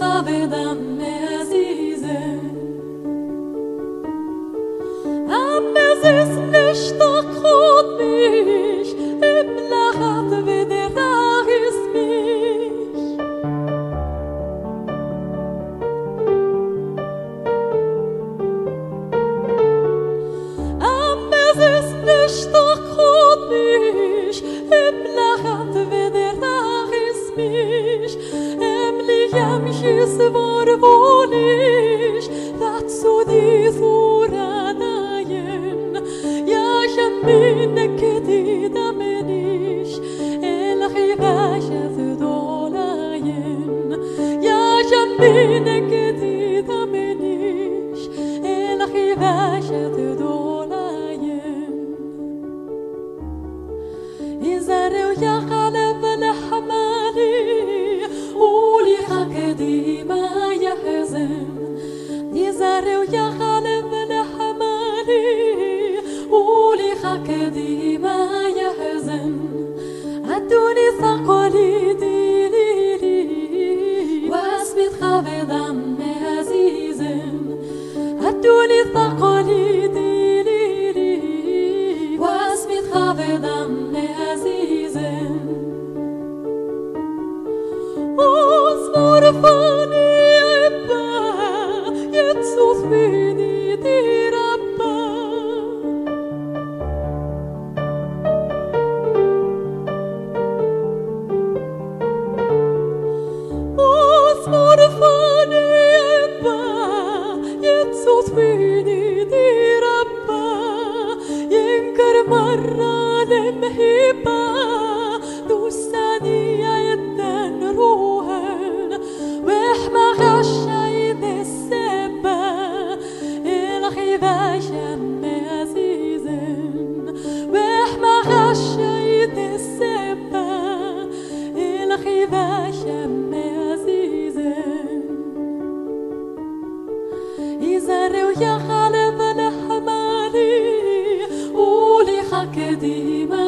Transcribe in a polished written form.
מתחבדם מהזיזן Aber es ist nicht doch gut mich im Lachat ודרך ist mich Aber es ist nicht doch gut mich im Lachat ודרך ist mich Em his vor volish dazu die Suranayen Ja shamine kedida menish el khivasha dolayen Ya shamine kedida menish el khivasha dolayen Izareu ya khalab lahmali قديما يحزن يزارع يخالف لحمالي وليخ قديما يحزن عدوني ثقلي ديلي واسمت خافضا عزيزا عدوني ثقلي ديلي واسمت خافضا عزيزا Orfani Abba, Jesus vini dir Abba. Orfani Abba, Jesus vini dir Abba. Yenkar marra lemhiba, dustani aydan ruhan. وإحنا غشايد السبا الخيباشا عزيزا وإحنا غشايد السبا الخيباشا عزيزا يزرعوا يا خالف الحمالي ولي خاك ديما